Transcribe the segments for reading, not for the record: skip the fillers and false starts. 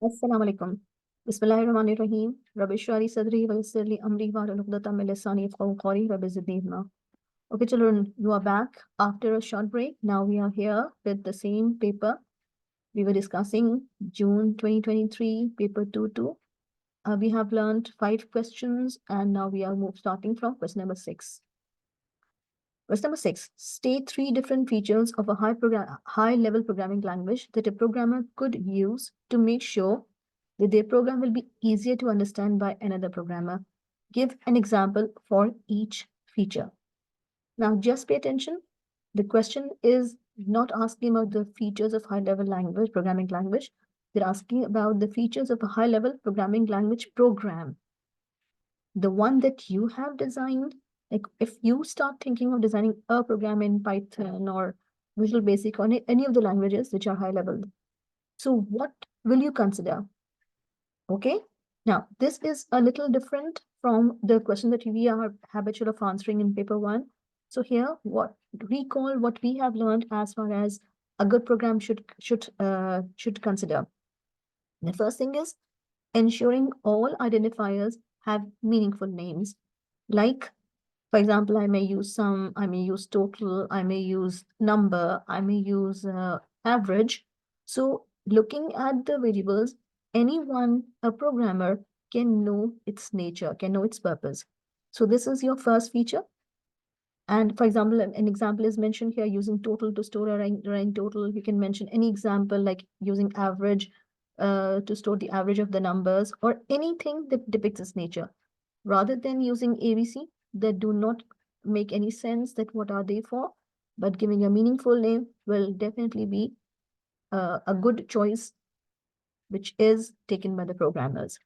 Assalamu alaikum. Bismillahirrahmanirrahim. Rabbi shrah li sadri wa yassir li amri wahlul 'uqdatam min lisani yafqahu qawli. Rabbi zidni ilma. Okay, children, you are back after a short break. Now we are here with the same paper. We were discussing June 2023, paper 2-2. We have learned 5 questions and now we are starting from question number 6. Question number 6. State 3 different features of a high-level programming language that a programmer could use to make sure that their program will be easier to understand by another programmer. Give an example for each feature. Now, just pay attention. The question is not asking about the features of high-level language, programming language. They're asking about the features of a high-level programming language program. The one that you have designed, like if you start thinking of designing a program in Python or Visual Basic or any of the languages which are high-level, so what will you consider? Okay, now this is a little different from the question that we are habitual of answering in paper 1. So here, recall what we have learned as far as a good program should consider. The first thing is ensuring all identifiers have meaningful names. Like, for example, I may use total, I may use number, I may use average. So looking at the variables, a programmer can know its nature, can know its purpose. So this is your first feature. And for example, an example is mentioned here using total to store a rank total. You can mention any example like using average to store the average of the numbers or anything that depicts its nature. Rather than using ABC that do not make any sense, that what are they for, but giving a meaningful name will definitely be a good choice, which is taken by the programmers.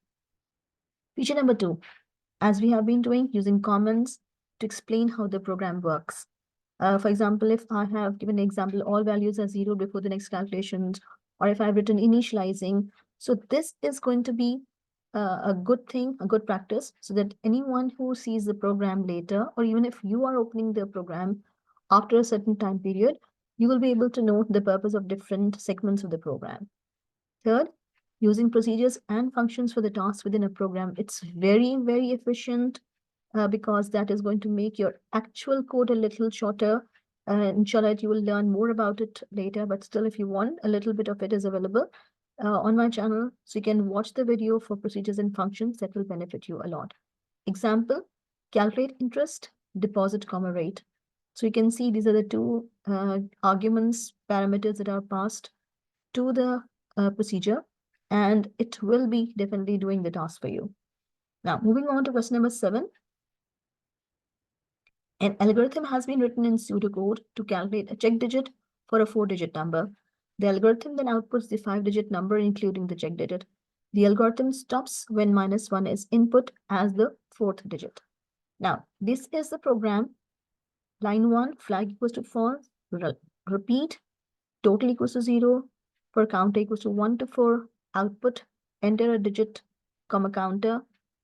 Feature number 2, as we have been doing, using comments to explain how the program works. For example, if I have given an example, all values are 0 before the next calculations, or if I've written initializing, so this is going to be a good thing, a good practice, so that anyone who sees the program later, or even if you are opening the program after a certain time period, you will be able to know the purpose of different segments of the program. Third, using procedures and functions for the tasks within a program. It's very, very efficient because that is going to make your actual code a little shorter. Inshallah, you will learn more about it later, but still, if you want, a little bit of it is available on my channel. So you can watch the video for procedures and functions that will benefit you a lot. Example, calculate interest, deposit, comma rate. So you can see these are the two arguments, parameters that are passed to the procedure, and it will be definitely doing the task for you. Now, moving on to question number 7. An algorithm has been written in pseudocode to calculate a check digit for a 4-digit number. The algorithm then outputs the 5-digit number, including the check digit. The algorithm stops when -1 is input as the 4th digit. Now, this is the program. Line 1, flag equals to false. Repeat, total equals to 0. For counter equals to 1 to 4. Output, enter a digit, comma counter.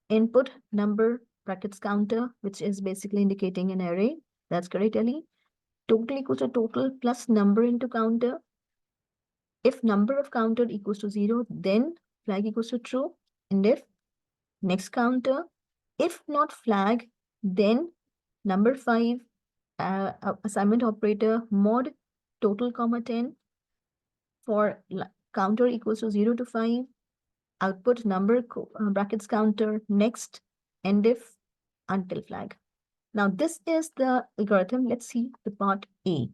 Input, number, brackets counter, which is basically indicating an array. That's correct, Ellie. Total equals to total plus number into counter. If number of counter equals to 0, then flag equals to true. And if next counter, if not flag, then number 5, assignment operator, mod total comma 10. For counter equals to 0 to 5, output number brackets counter, next, end if, until flag. Now this is the algorithm. Let's see the part A.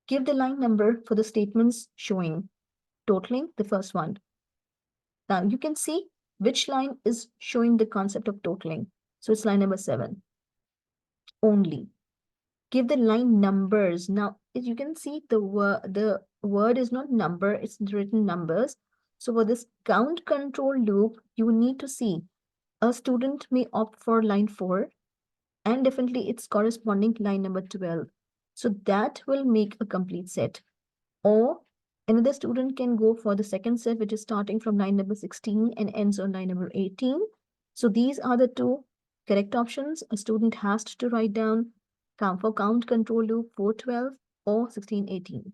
Give the line number for the statements showing totaling, the first one. Now you can see which line is showing the concept of totaling. So it's line number 7. Only. Give the line numbers. Now, as you can see, the word is not number, it's written numbers. So for this count control loop, you need to see a student may opt for line 4 and definitely its corresponding line number 12. So that will make a complete set. Or another student can go for the second set, which is starting from line number 16 and ends on line number 18. So these are the two correct options a student has to write down. For count control loop 412 or 1618.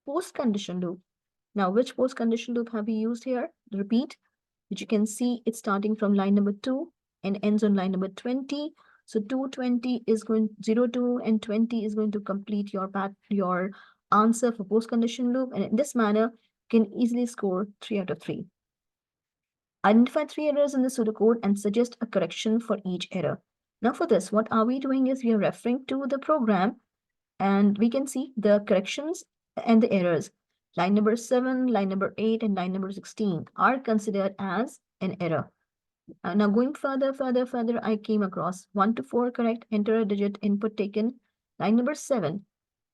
Post condition loop. Now, which post condition loop have we used here? Repeat, which you can see it's starting from line number 2 and ends on line number 20. So 220 is going 02 and 20 is going to complete your answer for post condition loop, and in this manner you can easily score 3 out of 3. Identify 3 errors in the pseudocode and suggest a correction for each error. Now for this, what are we doing is we are referring to the program and we can see the corrections and the errors. Line number 7, line number 8, and line number 16 are considered as an error. Now going further, I came across 1 to 4 correct, enter a digit, input taken. Line number 7,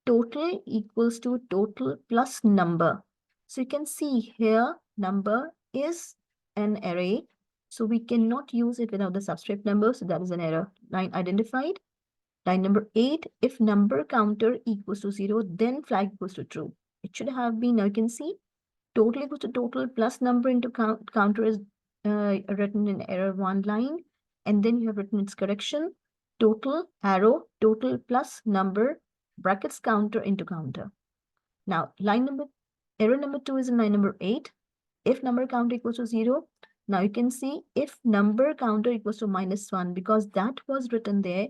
total equals to total plus number. So you can see here, number is an array. So we cannot use it without the subscript number. So that is an error. Line identified. Line number 8, if number counter equals to 0, then flag equals to true. It should have been, now you can see, total equals to total plus number into counter is written in error 1 line. And then you have written its correction, total, arrow, total plus number, brackets counter into counter. Now, error number 2 is in line number 8. If number counter equals to 0, now you can see if number counter equals to -1, because that was written there.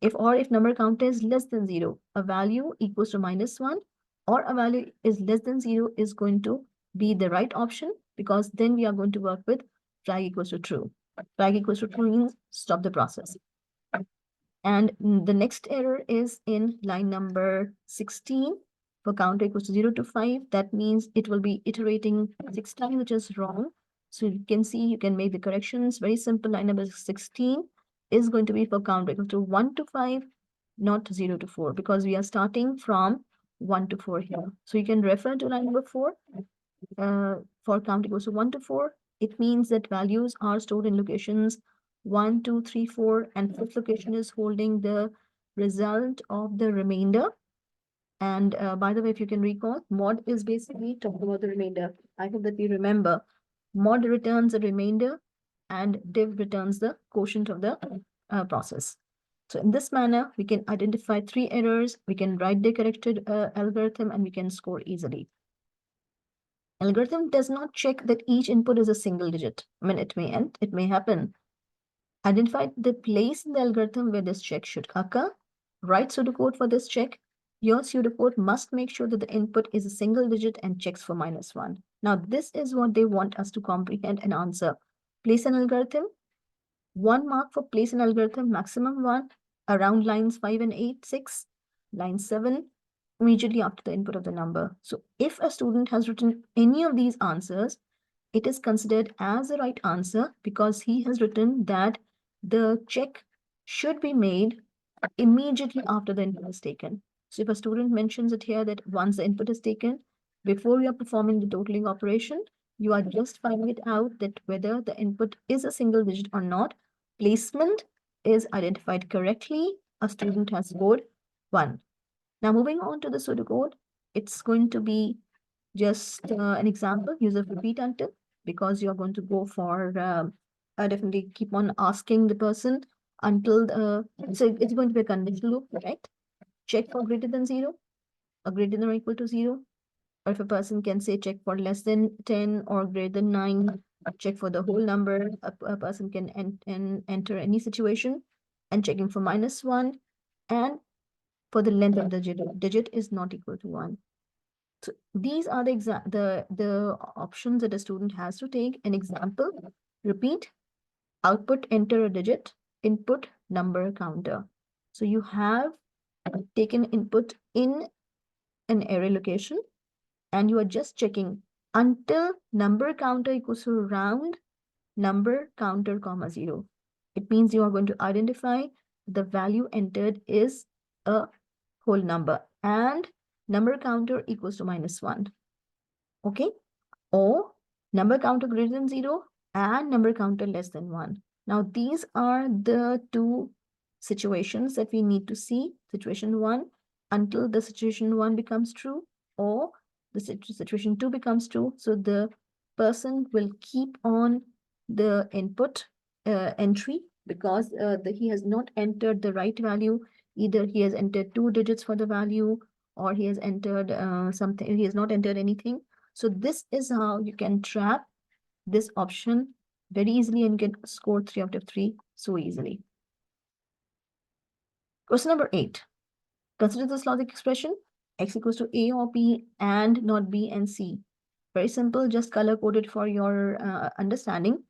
If number counter is less than 0, a value equals to -1 or a value is less than 0 is going to be the right option, because then we are going to work with flag equals to true. Flag equals to true means stop the process. And the next error is in line number 16. For counter equals to 0 to 5, that means it will be iterating 6 times, which is wrong. So you can see, you can make the corrections. Very simple. Line number 16 is going to be for counter equals to 1 to 5, not 0 to 4, because we are starting from 1 to 4 here. So you can refer to line number 4. For count equals to 1 to 4, it means that values are stored in locations 1, 2, 3, 4, and fifth location is holding the result of the remainder. And by the way, if you can recall, mod is basically talking about the remainder. I hope that you remember. Mod returns the remainder and div returns the quotient of the process. So in this manner, we can identify 3 errors, we can write the corrected algorithm, and we can score easily. Algorithm does not check that each input is a single digit. I mean, it may happen. Identify the place in the algorithm where this check should occur. Write pseudocode for this check. Your pseudocode must make sure that the input is a single digit and checks for -1. Now, this is what they want us to comprehend and answer. Place an algorithm. 1 mark for place an algorithm, maximum 1, around lines 5 and 8, 6. Line 7, immediately after the input of the number. So if a student has written any of these answers, it is considered as the right answer because he has written that the check should be made immediately after the input is taken. So if a student mentions it here that once the input is taken, before you are performing the totaling operation, you are just finding it out that whether the input is a single digit or not. Placement is identified correctly. A student has scored 1. Now moving on to the pseudocode, it's going to be just an example, use of repeat until, because you're going to go for, definitely keep on asking the person until, so it's going to be a conditional loop, correct? Check for greater than 0, or greater than or equal to 0. Or if a person can say check for less than 10 or greater than 9, check for the whole number. A person can enter any situation and checking for -1, and for the length of the digit is not equal to 1. So these are the options that a student has to take. An example, repeat, output, enter a digit, input, number, counter. So you have taken input in an array location and you are just checking until number counter equals to round number counter comma 0. It means you are going to identify the value entered is a whole number and number counter equals to -1. Okay, or number counter greater than 0 and number counter less than 1. Now these are the 2 situations that we need to see. Situation 1, until the situation 1 becomes true, or the situation 2 becomes true. So the person will keep on the input entry because he has not entered the right value. Either he has entered 2 digits for the value, or he has entered something, he has not entered anything. So this is how you can trap this option very easily and you can score 3 out of 3 so easily. Question number 8. Consider this logic expression, x equals to a or b and not b and c. Very simple, just color coded for your understanding.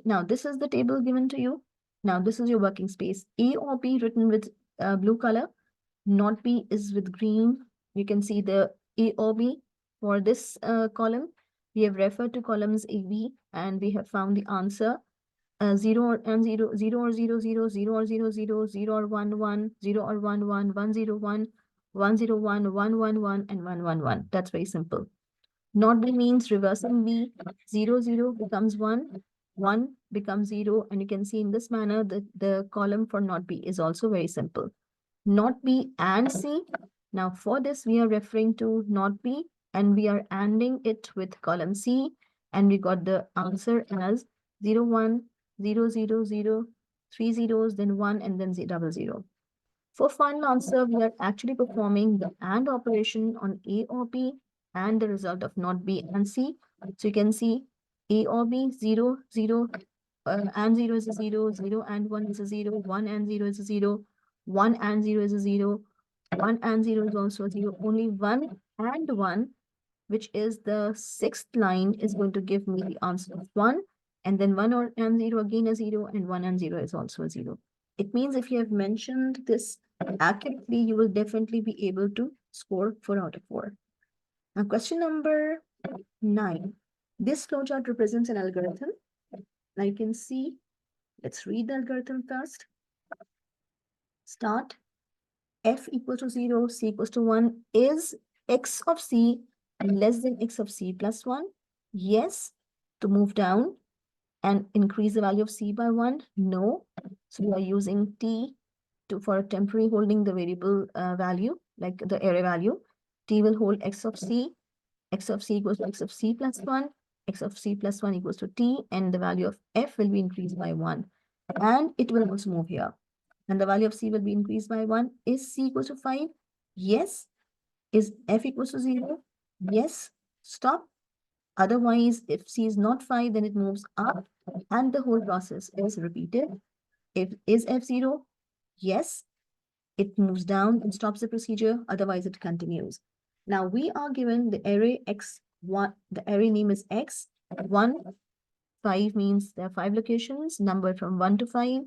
Now this is the table given to you. Now this is your working space. A or B written with blue color, not B is with green. You can see the A or B for this column. We have referred to columns A, B, and we have found the answer. 0 and 0, 0 or 0, 0, 0 or 0, 0, 0 or 1, 1, 0 or 1, 1, 1, 0, 1, 1, 0, 1, 1, 1, 1, and 1, 1, 1. That's very simple. Not B means reversing B. 0, 0 becomes 1, 1 becomes 0. And you can see in this manner, the column for not B is also very simple. Not B and C. Now for this, we are referring to not B and we are ANDing it with column C. And we got the answer as 0, 1, 0, 0, 0, 3 zeros, then 1, and then 0, 0. For final answer, we are actually performing the AND operation on A or B and the result of not B and C. So you can see A or B, 0, 0, and 0 is a 0, 0 and 1 is a 0, 1 and 0 is a 0, 1 and 0 is a 0, 1 and 0 is also a 0. Only 1 and 1, which is the 6th line, is going to give me the answer of 1. And then 1 or and 0 again a 0, and 1 and 0 is also a 0. It means if you have mentioned this accurately, you will definitely be able to score 4 out of 4. Now, question number 9. This flowchart represents an algorithm. Now you can see, let's read the algorithm first. Start. F equals to 0, C equals to 1. Is x of C less than x of C plus 1? Yes. To move down and increase the value of C by 1? No. So we are using T for a temporary holding the variable value, like the array value. T will hold x of C. X of C equals to x of C plus 1. X of C plus 1 equals to T, and the value of F will be increased by 1. And it will also move here. And the value of C will be increased by 1. Is C equals to 5? Yes. Is F equals to 0? Yes. Stop. Otherwise, if C is not 5, then it moves up and the whole process is repeated. If is F 0? Yes. It moves down and stops the procedure. Otherwise, it continues. Now we are given the array x1. The array name is x. 1, 5 means there are 5 locations, number from 1 to 5.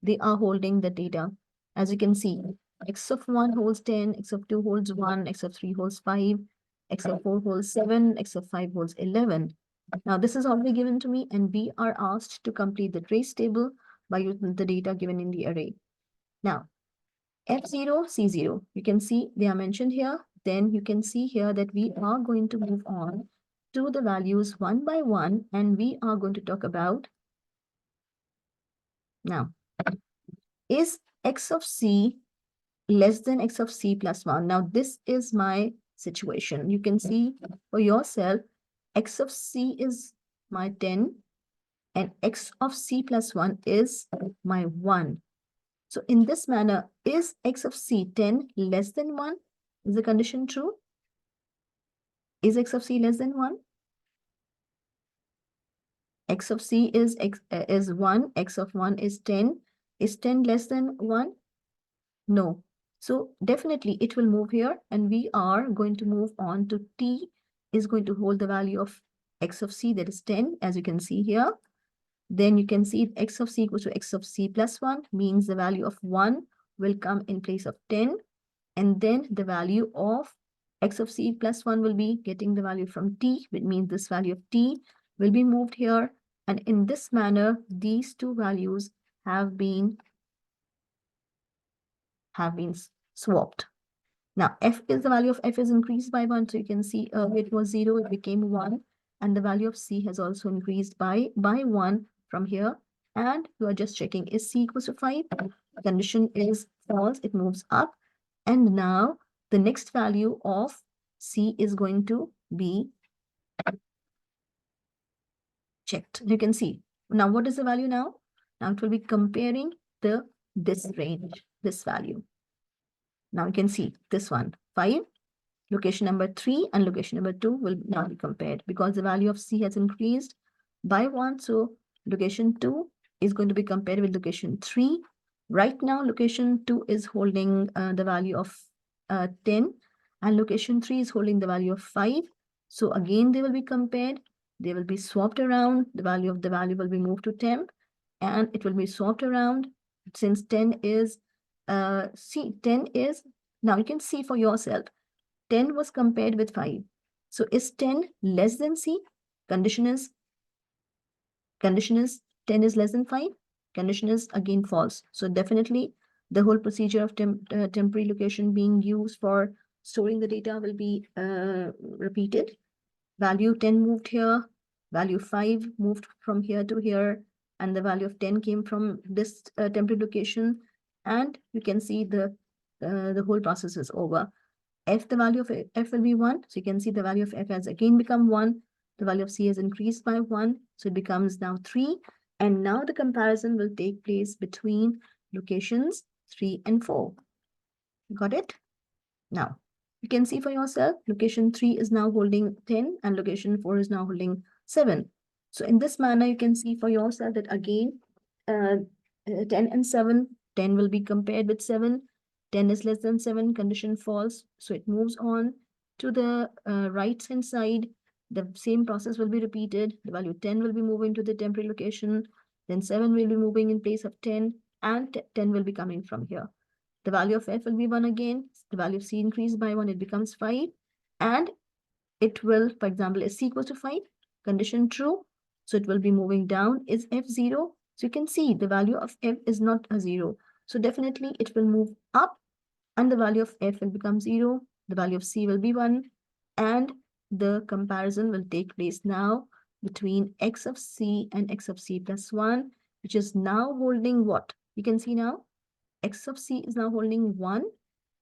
They are holding the data. As you can see, x of 1 holds 10, x of 2 holds 1, x of 3 holds 5, x of 4 holds 7, x of 5 holds 11. Now this is already given to me, and we are asked to complete the trace table by using the data given in the array. Now, F0, C0, you can see they are mentioned here. Then you can see here that we are going to move on to the values one by one, and we are going to talk about now, is x of C less than x of C plus 1? Now, this is my situation. You can see for yourself, x of C is my 10, and x of C plus 1 is my 1. So in this manner, is x of C 10 less than 1? Is the condition true? Is x of C less than 1? X of C is 1, x of 1 is 10. Is 10 less than 1? No. So definitely it will move here, and we are going to move on to T is going to hold the value of x of C, that is 10, as you can see here. Then you can see x of C equals to x of C plus 1 means the value of 1 will come in place of 10. And then the value of x of C plus 1 will be getting the value from T, which means this value of T will be moved here. And in this manner, these two values have been swapped. Now, F is the value of F is increased by 1. So you can see it was 0, it became 1. And the value of C has also increased by 1 from here. And you are just checking, is C equals to 5? The condition is false, it moves up. And now the next value of C is going to be checked. You can see. Now, what is the value now? Now it will be comparing this range, this value. Now you can see this one, 5. location number 3 and location number 2 will now be compared because the value of C has increased by 1. So location 2 is going to be compared with location 3. Right now, location 2 is holding the value of 10 and location 3 is holding the value of 5. So again, they will be compared. They will be swapped around. The value will be moved to temp and it will be swapped around since 10 is, 10 is, now you can see for yourself, 10 was compared with 5. So is 10 less than C? Condition is 10 is less than 5. Condition is again false. So definitely the whole procedure of temporary location being used for storing the data will be repeated. Value 10 moved here, value 5 moved from here to here, and the value of 10 came from this temporary location. And you can see the whole process is over. F, the value of F will be 1. So you can see the value of F has again become 1. The value of C has increased by 1. So it becomes now 3. And now the comparison will take place between locations 3 and 4. Got it? Now, you can see for yourself, location 3 is now holding 10 and location 4 is now holding 7. So in this manner, you can see for yourself that again, 10 and 7, 10 will be compared with 7. 10 is less than 7, condition false. So it moves on to the right hand side. The same process will be repeated. The value 10 will be moving to the temporary location. Then 7 will be moving in place of 10 and 10 will be coming from here. The value of F will be 1 again. The value of C increased by 1, it becomes 5. And it will, for example, is C equals to 5? Condition true. So it will be moving down. Is F 0? So you can see the value of F is not a 0. So definitely it will move up and the value of F will become 0. The value of C will be 1. And the comparison will take place now between X of C and X of C plus 1, which is now holding what? You can see now X of C is now holding 1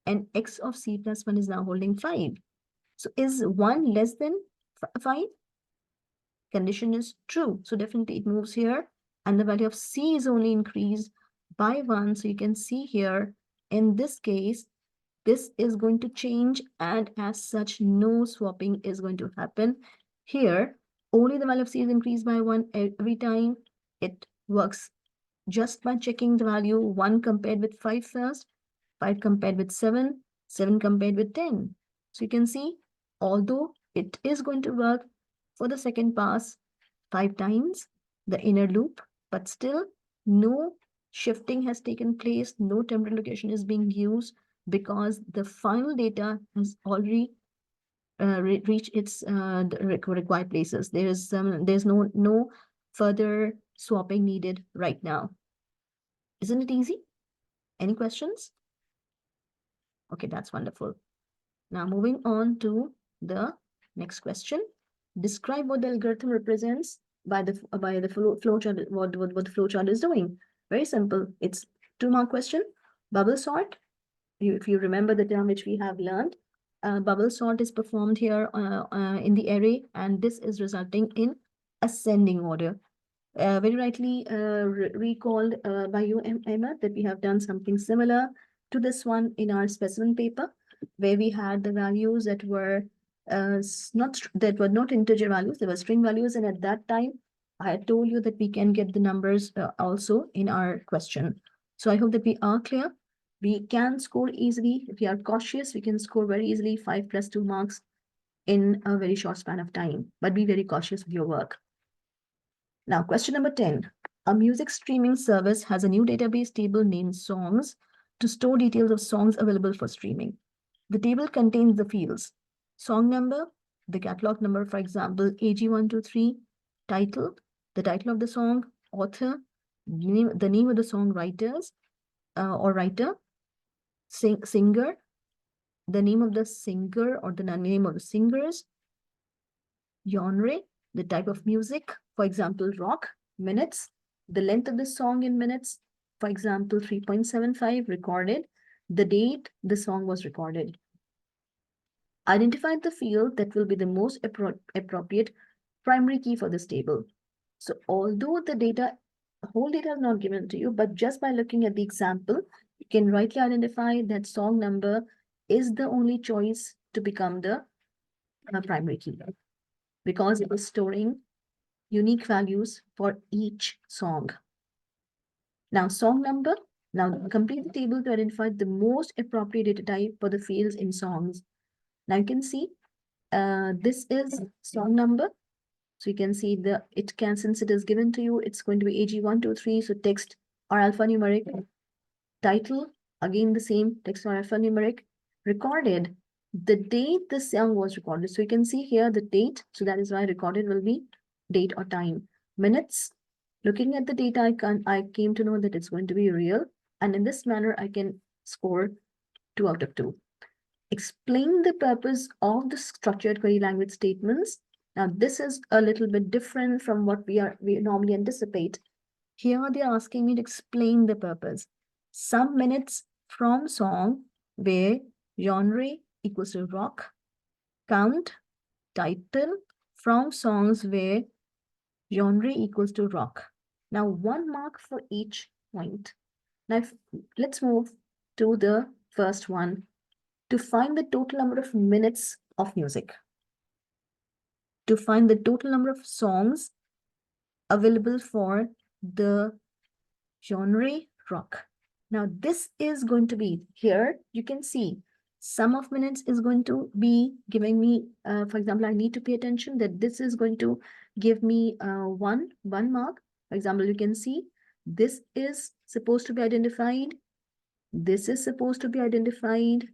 and X of C plus 1 is now holding 5. So is 1 less than 5? Condition is true. So definitely it moves here and the value of C is only increased by 1. So you can see here in this case, this is going to change and as such, no swapping is going to happen. Here, only the value of C is increased by 1 every time. It works just by checking the value 1 compared with 5 first, 5 compared with 7, 7 compared with 10. So you can see, although it is going to work for the second pass 5 times, the inner loop, but still no shifting has taken place, no temporal location is being used because the final data has already reached its required places. There's no further swapping needed right now. Isn't it easy? Any questions? Okay, that's wonderful. Now moving on to the next question. Describe what the algorithm represents by the flowchart, what the flowchart is doing. Very simple. It's 2-mark question. Bubble sort. If you remember the term which we have learned, bubble sort is performed here in the array, and this is resulting in ascending order. Very rightly recalled by you, Emma, that we have done something similar to this one in our specimen paper, where we had the values that were not integer values, they were string values, and at that time, I had told you that we can get the numbers also in our question. So I hope that we are clear. We can score easily. If we are cautious, we can score very easily 5 plus 2 marks in a very short span of time, but be very cautious with your work. Now, question number 10. A music streaming service has a new database table named Songs to store details of songs available for streaming. The table contains the fields: song number, the catalog number, for example, AG123, title, the title of the song, author, the name of the song writers or writer, singer, the name of the singer or the name of the singers, genre, the type of music, for example, rock, minutes, the length of the song in minutes, for example, 3.75 recorded, the date the song was recorded. Identify the field that will be the most appropriate primary key for this table. So although the whole data is not given to you, but just by looking at the example, you can rightly identify that song number is the only choice to become the primary key, because it is storing unique values for each song. Now, song number. Now, complete the table to identify the most appropriate data type for the fields in songs. Now, you can see this is song number. So you can see since it is given to you, it's going to be AG123. So text or alphanumeric. Title, again the same, text or alphanumeric. Recorded, the date the song was recorded. So you can see here the date. So that is why recorded will be date or time. Minutes, looking at the data, I came to know that it's going to be real. And in this manner, I can score 2 out of 2. Explain the purpose of the structured query language statements. Now, this is a little bit different from what we normally anticipate. Here, they're asking me to explain the purpose. Some minutes from song where genre equals to rock, count, title from songs where genre equals to rock. Now, 1 mark for each point. Now, let's move to the first one, to find the total number of minutes of music. To find the total number of songs available for the genre rock. Now, this is going to be here. You can see sum of minutes is going to be giving me, for example, I need to pay attention that this is going to give me one mark. For example, you can see this is supposed to be identified. This is supposed to be identified.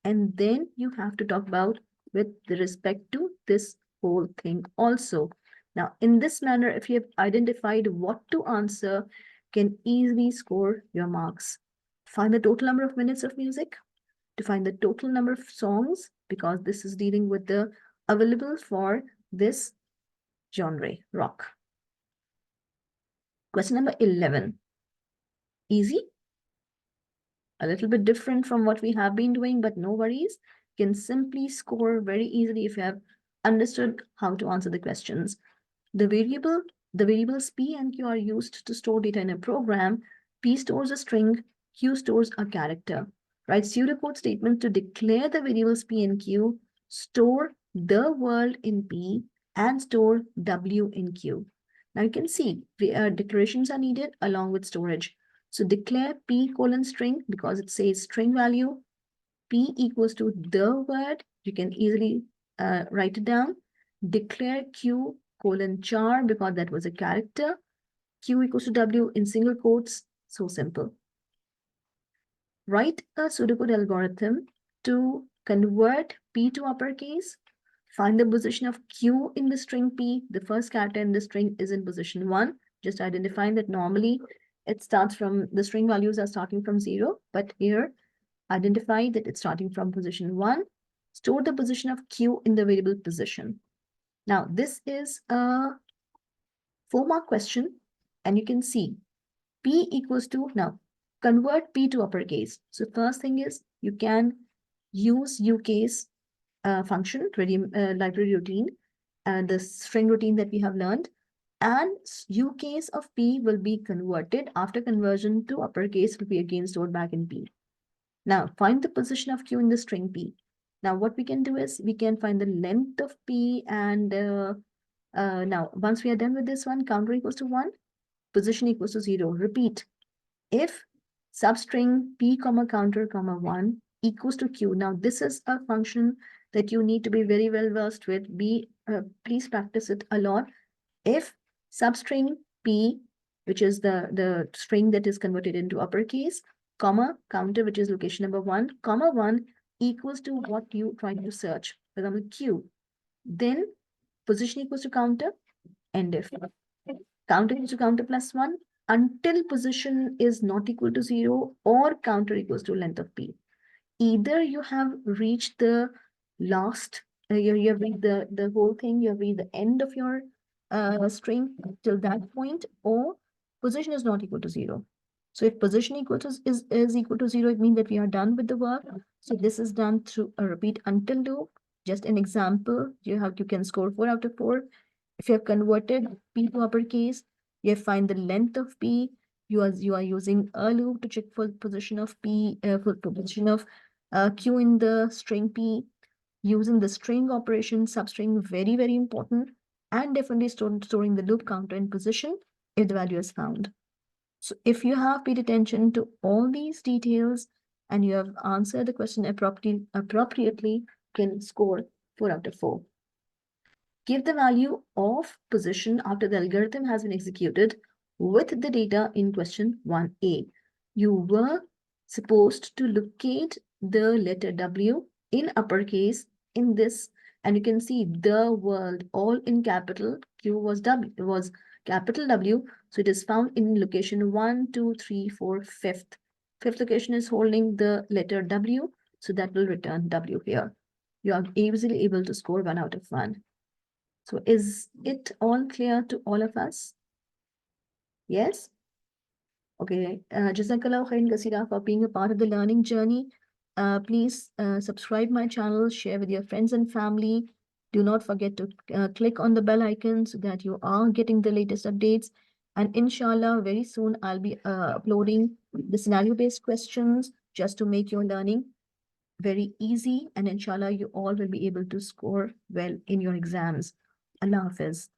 And then you have to talk about with respect to this whole thing also. Now, in this manner, if you have identified what to answer, can easily score your marks. Find the total number of minutes of music, to find the total number of songs, because this is dealing with the available for this genre, rock. Question number 11. Easy. A little bit different from what we have been doing, but no worries. You can simply score very easily if you have understood how to answer the questions. The variables P and Q are used to store data in a program. P stores a string, Q stores a character. Write pseudocode statement to declare the variables P and Q, store the world in P, and store W in Q. Now you can see declarations are needed along with storage. So declare P : string, because it says string value. P equals to the word. You can easily write it down. Declare Q : char, because that was a character. Q equals to W in single quotes. So simple. Write a pseudocode algorithm to convert P to uppercase. Find the position of Q in the string P. The first character in the string is in position 1. Just identifying that normally it starts from, the string values are starting from 0, but here identify that it's starting from position 1. Store the position of Q in the variable position. Now, this is a 4-mark question, and you can see P equals to, now, convert P to uppercase. So first thing is you can use ucase function, library routine, and the string routine that we have learned. And ucase of P will be converted. After conversion to uppercase, will be again stored back in P. Now, find the position of Q in the string P. Now, what we can do is we can find the length of P, and now, once we are done with this one, counter equals to 1, position equals to 0. Repeat. If substring P, counter, 1 equals to Q. Now, this is a function that you need to be very well versed with. Please practice it a lot. If substring P, which is the string that is converted into uppercase, counter, which is location number 1, 1 equals to what you trying to search, for example, Q. Then position equals to counter, and if counter equals to counter plus 1, until position is not equal to 0 or counter equals to length of P. Either you have reached the last, you have reached the whole thing, you have reached the end of your string till that point, or position is not equal to 0. So if position is equal to 0, it means that we are done with the work. So this is done through a repeat until loop. Just an example, you can score 4 out of 4. If you have converted P to uppercase, you have find the length of P. You are using a loop to check for position of P, for position of Q in the string P. using the string operation, substring, very, very important, and definitely storing the loop counter in position if the value is found. So if you have paid attention to all these details and you have answered the question appropriately, you can score 4 out of 4. Give the value of position after the algorithm has been executed with the data in question 1A. You were supposed to locate the letter W in uppercase in this, and you can see the world all in capital. Q was W, was capital W, so it is found in location 1, 2, 3, 4, 5th. Fifth location is holding the letter W, so that will return W here. You are easily able to score 1 out of 1. So is it all clear to all of us? Yes? Okay. Jazakallah khairan Kasira for being a part of the learning journey. Please subscribe my channel, share with your friends and family. Do not forget to click on the bell icon so that you are getting the latest updates. And inshallah, very soon I'll be uploading the scenario-based questions just to make your learning very easy. And inshallah, you all will be able to score well in your exams. Allah Hafiz.